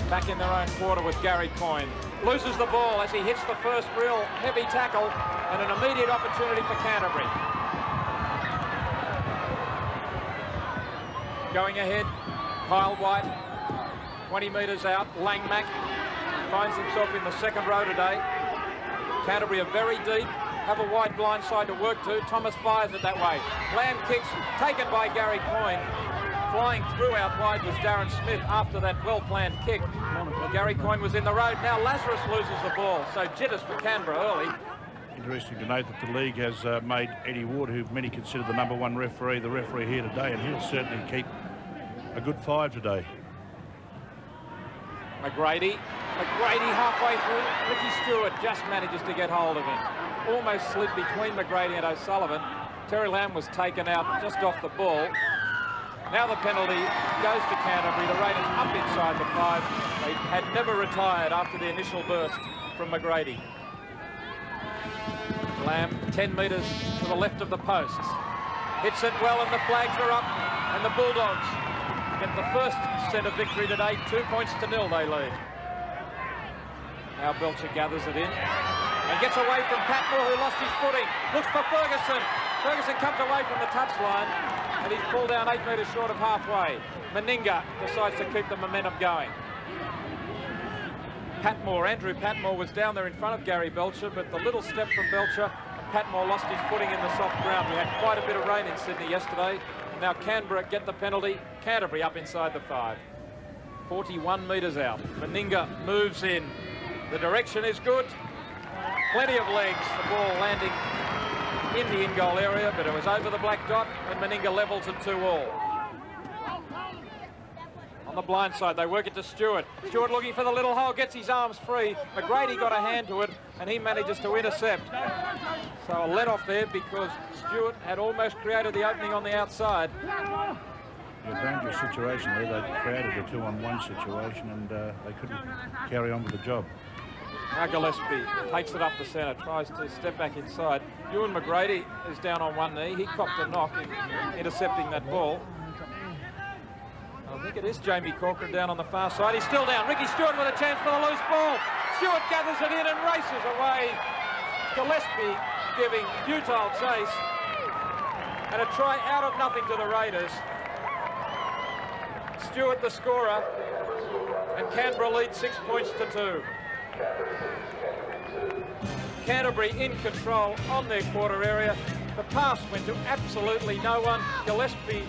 back in their own quarter with Gary Coyne. Loses the ball as he hits the first real heavy tackle, and an immediate opportunity for Canterbury. Going ahead, Kyle White, 20 metres out. Langmack finds himself in the second row today. Canterbury are very deep, have a wide blind side to work to. Thomas fires it that way. Lamb kicks, taken by Gary Coyne. Flying through out wide was Darren Smith after that well-planned kick. Well, Gary Coyne was in the road. Now Lazarus loses the ball, so jitters for Canberra early. Interesting to note that the league has made Eddie Ward, who many consider the #1 referee, the referee here today, and he'll certainly keep a good 5 today. McGrady halfway through. Ricky Stewart just manages to get hold of him. Almost slid between McGrady and O'Sullivan. Terry Lamb was taken out just off the ball. Now the penalty goes to Canterbury. The Raiders up inside the 5. They had never retired after the initial burst from McGrady. Lamb 10 metres to the left of the posts. Hits it well and the flags are up, and the Bulldogs get the first set of victory today. 2 points to 0 they lead. Now Belcher gathers it in and gets away from Patmore, who lost his footing. Looks for Ferguson. Ferguson comes away from the touchline, and he's pulled down 8 metres short of halfway. Meninga decides to keep the momentum going. Andrew Patmore was down there in front of Gary Belcher, but the little step from Belcher, Patmore lost his footing in the soft ground. We had quite a bit of rain in Sydney yesterday. Now Canberra get the penalty. Canterbury up inside the 5. 41 metres out. Meninga moves in. The direction is good. Plenty of legs. The ball landing in the in-goal area, but it was over the black dot, and Meninga levels it 2-all. On the blind side, they work it to Stewart. Stewart looking for the little hole, gets his arms free. McGrady got a hand to it, and he manages to intercept. So a let off there because Stewart had almost created the opening on the outside. A dangerous situation there. They created a 2-on-1 situation, and they couldn't carry on with the job. Now Gillespie takes it up the centre, tries to step back inside. Ewan McGrady is down on one knee. He copped a knock in intercepting that ball. I think it is Jamie Corcoran down on the far side. He's still down. Ricky Stewart with a chance for the loose ball. Stewart gathers it in and races away. Gillespie giving futile chase. And a try out of nothing to the Raiders. Stewart the scorer. And Canberra lead 6 points to 2. Canterbury in control on their quarter area. The pass went to absolutely no one. Gillespie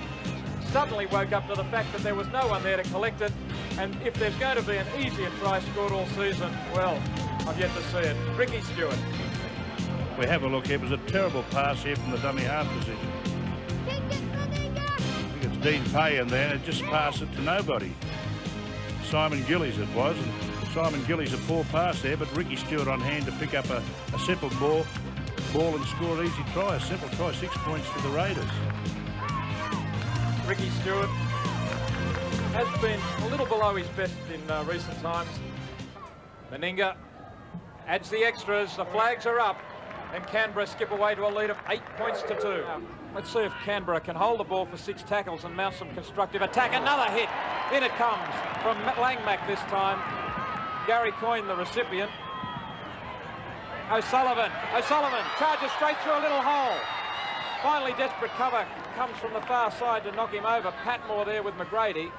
suddenly woke up to the fact that there was no one there to collect it, and if there's going to be an easier try scored all season, well, I've yet to see it. Ricky Stewart. We have a look here. It was a terrible pass here from the dummy half position. I think it's Dean Pay in there, and it just passed it to nobody. Simon Gillies it was, and Simon Gillies a poor pass there, but Ricky Stewart on hand to pick up a simple ball and score an easy try. A simple try, 6 points to the Raiders. Ricky Stewart has been a little below his best in recent times. Meninga adds the extras. The flags are up, and Canberra skip away to a lead of 8 points to 2. Let's see if Canberra can hold the ball for 6 tackles and mount some constructive attack. Another hit. In it comes from Langmack this time. Gary Coyne, the recipient. O'Sullivan charges straight through a little hole. Finally, desperate cover comes from the far side to knock him over. Patmore there with McGrady.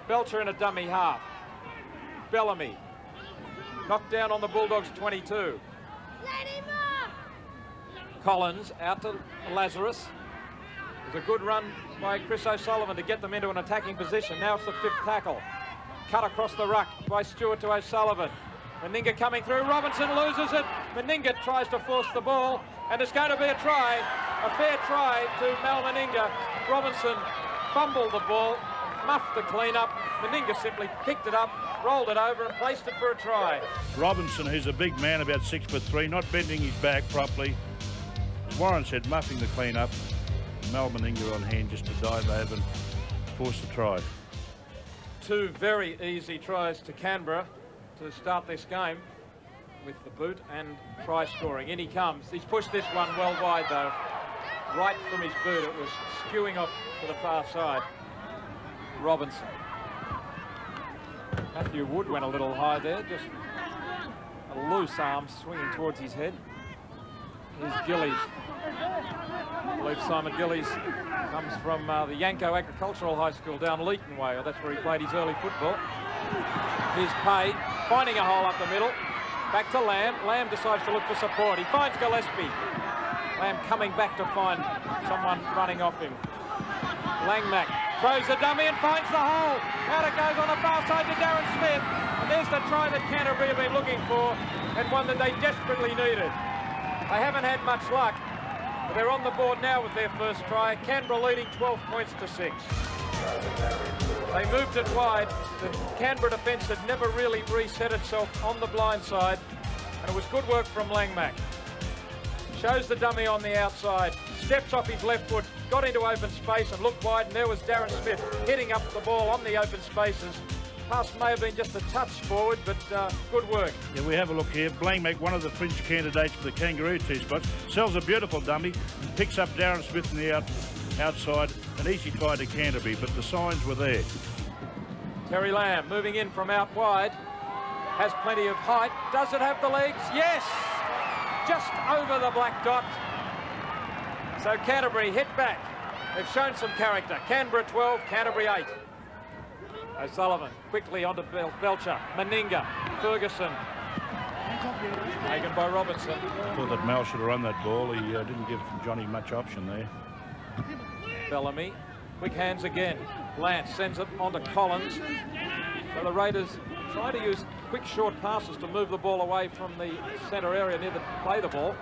Belcher in a dummy half. Bellamy knocked down on the Bulldogs 22. Collins out to Lazarus. There's a good run by Chris O'Sullivan to get them into an attacking position. Now it's the 5th tackle. Cut across the ruck by Stewart to O'Sullivan. Meninga coming through. Robinson loses it. Meninga tries to force the ball, and it's going to be a try. A fair try to Mal Meninga. Robinson fumbled the ball, muffed the clean-up. Meninga simply picked it up, rolled it over and placed it for a try. Robinson, who's a big man, about 6'3", not bending his back properly. As Warren said, muffing the clean-up. Mal Meninga on hand just to dive over and force the try. 2 very easy tries to Canberra to start this game with the boot and try scoring. In he comes. He's pushed this one well wide though. Right from his boot. It was skewing off to the far side. Robinson. Matthew Wood went a little high there, just a loose arm swinging towards his head. Here's Gillies. I believe Simon Gillies comes from the Yanko Agricultural High School down Leeton Way. That's where he played his early football. Here's Pay, finding a hole up the middle. Back to Lamb. Lamb decides to look for support. He finds Gillespie. Lamb coming back to find someone running off him. Langmack throws the dummy and finds the hole. Out it goes on the far side to Darren Smith. And there's the try that Canterbury have been looking for, and one that they desperately needed. They haven't had much luck, but they're on the board now with their first try. Canberra leading 12 points to 6. They moved it wide. The Canberra defence had never really reset itself on the blind side, and it was good work from Langmack. Shows the dummy on the outside, steps off his left foot, got into open space and looked wide, and there was Darren Smith hitting up the ball on the open spaces. Pass may have been just a touch forward, but good work. Yeah, we have a look here. Langmack, one of the fringe candidates for the Kangaroo tee spots, sells a beautiful dummy, picks up Darren Smith in the outside. An easy try to Canterbury, but the signs were there. Terry Lamb moving in from out wide, has plenty of height. Does it have the legs? Yes! Just over the black dot. So Canterbury hit back. They've shown some character. Canberra 12, Canterbury 8. O'Sullivan quickly onto Belcher, Meninga, Ferguson. Taken by Robinson. Thought that Mal should have run that ball. He didn't give Johnny much option there. Bellamy, quick hands again. Lance sends it onto Collins. So the Raiders try to use quick short passes to move the ball away from the centre area near the play the ball.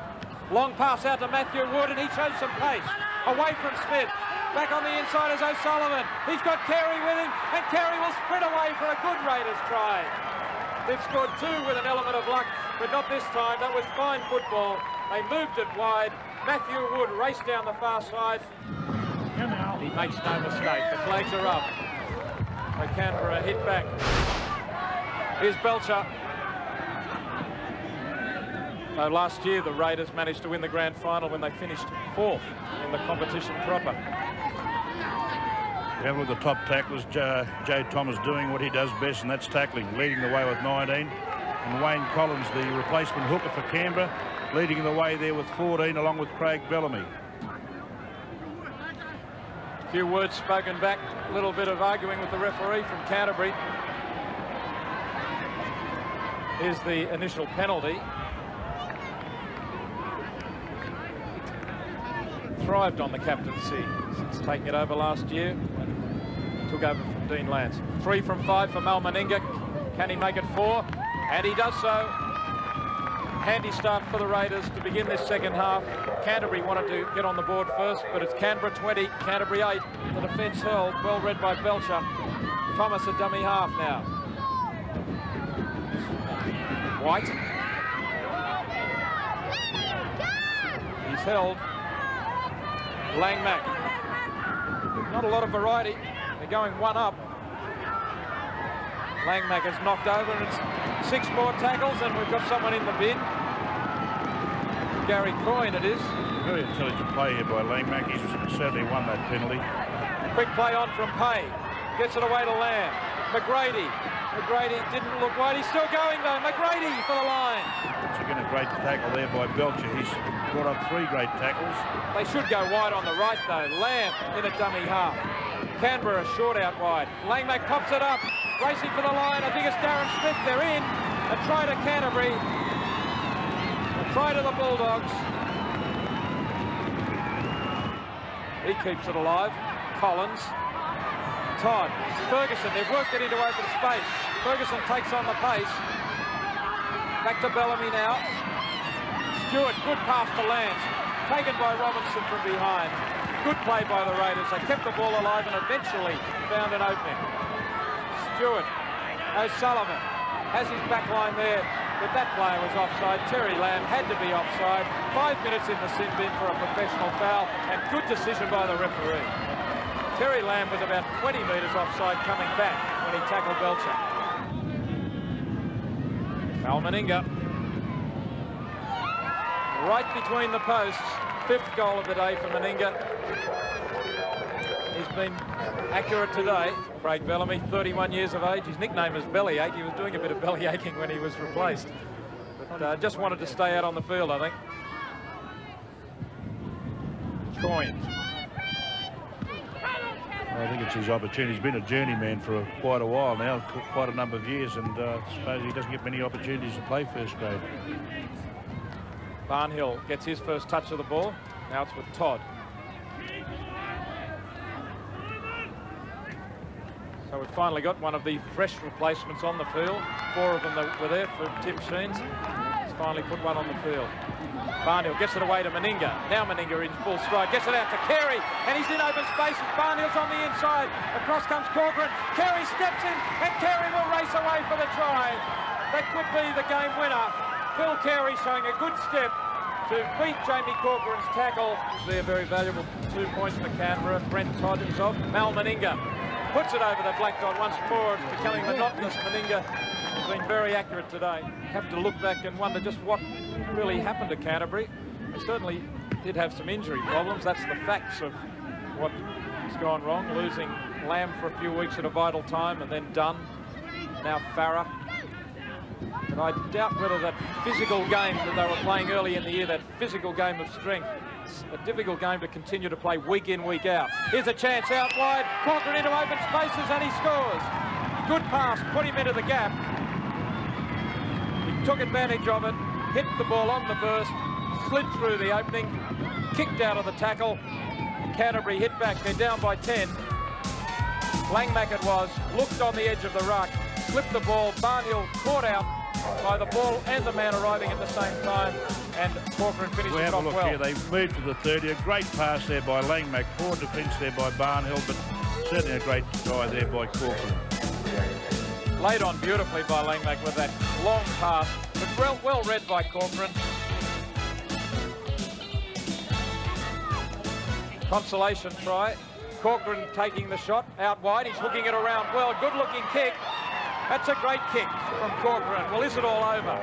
Long pass out to Matthew Wood, and he shows some pace. Away from Smith. Back on the inside is O'Sullivan. He's got Carey with him, and Carey will sprint away for a good Raiders try. They've scored 2 with an element of luck, but not this time. That was fine football. They moved it wide. Matthew Wood raced down the far side. He makes no mistake. The flags are up. So Canberra hit back. Here's Belcher. So last year the Raiders managed to win the grand final when they finished 4th in the competition proper. We have a look at the top tacklers. Jay Thomas doing what he does best, and that's tackling, leading the way with 19. And Wayne Collins, the replacement hooker for Canberra, leading the way there with 14, along with Craig Bellamy. A few words spoken back, a little bit of arguing with the referee from Canterbury. Here's the initial penalty. Thrived on the captaincy since taking it over last year when he took over from Dean Lance. 3 from 5 for Mal Meninga. Can he make it 4? And he does so. Handy start for the Raiders to begin this second half. Canterbury wanted to get on the board first, but it's Canberra 20, Canterbury 8. The defence held, well read by Belcher. Thomas a dummy half now. White. He's held. Langmack. Not a lot of variety. They're going one up. Langmack is knocked over, and it's 6 more tackles, and we've got someone in the bin. Gary Coyne it is. Very intelligent play here by Langmack. He's certainly won that penalty. Quick play on from Pay. Gets it away to Lamb. McGrady. McGrady didn't look wide. He's still going though. McGrady for the line. Once again, a great tackle there by Belcher. He's brought up 3 great tackles. They should go wide on the right though. Lamb in a dummy half. Canberra short out wide. Langmack pops it up. Racing for the line. I think it's Darren Smith. They're in. A try to Canterbury. A try to the Bulldogs. He keeps it alive. Collins. Todd. Ferguson. They've worked it into open space. Ferguson takes on the pace. Back to Bellamy now. Stewart. Good pass to Lance. Taken by Robinson from behind. Good play by the Raiders. They kept the ball alive and eventually found an opening. Stewart. O'Sullivan has his back line there, but that player was offside. Terry Lamb had to be offside. 5 minutes in the sin bin for a professional foul, and good decision by the referee. Terry Lamb was about 20 metres offside coming back when he tackled Belcher. Mal Meninga. Right between the posts. 5th goal of the day for Meninga. He's been accurate today. Craig Bellamy, 31 years of age. His nickname is Bellyache. He was doing a bit of belly aching when he was replaced. But just wanted to stay out on the field, I think. Coins. I think it's his opportunity. He's been a journeyman for quite a while now, quite a number of years, and I suppose he doesn't get many opportunities to play first grade. Barnhill gets his first touch of the ball. Now it's with Todd. So we've finally got one of the fresh replacements on the field. 4 of them that were there for Tim Sheens. He's finally put one on the field. Barnhill gets it away to Meninga. Now Meninga in full stride. Gets it out to Carey. And he's in open spaces. Barnhill's on the inside. Across comes Corcoran. Carey steps in. And Carey will race away for the try. That could be the game winner. Phil Carey showing a good step to beat Jamie Corcoran's tackle. They're very valuable 2 points for Canberra. Brent Todd himself. Mal Meninga puts it over the black dot once more. It's becoming monotonous. Meninga has been very accurate today. Have to look back and wonder just what really happened to Canterbury. They certainly did have some injury problems. That's the facts of what has gone wrong. Losing Lamb for a few weeks at a vital time, and then Dunn, now Farah. But I doubt whether that physical game that they were playing early in the year, that physical game of strength, it's a difficult game to continue to play week in, week out. Here's a chance out wide. Corcoran into open spaces and he scores. Good pass, put him into the gap. He took advantage of it, hit the ball on the burst, slid through the opening, kicked out of the tackle. Canterbury hit back, they're down by 10. Langmack it was, looked on the edge of the ruck, slipped the ball. Barnhill caught out by the ball and the man arriving at the same time, and Corcoran finished it off well. We'll have a look here. They've moved to the 30. A great pass there by Langmack. Poor defence there by Barnhill, but certainly a great try there by Corcoran. Laid on beautifully by Langmack with that long pass, but well read by Corcoran. Consolation try. Corcoran taking the shot out wide. He's hooking it around well. Good looking kick. That's a great kick from Corcoran. Well, is it all over?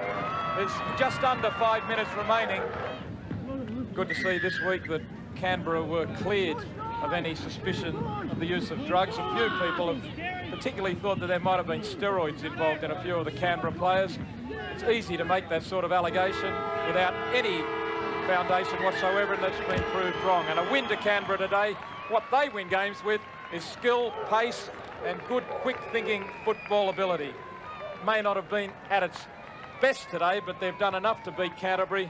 There's just under 5 minutes remaining. Good to see this week that Canberra were cleared of any suspicion of the use of drugs. A few people have particularly thought that there might have been steroids involved in a few of the Canberra players. It's easy to make that sort of allegation without any foundation whatsoever, and that's been proved wrong. And a win to Canberra today. What they win games with is skill, pace, and good, quick-thinking football ability. May not have been at its best today, but they've done enough to beat Canterbury.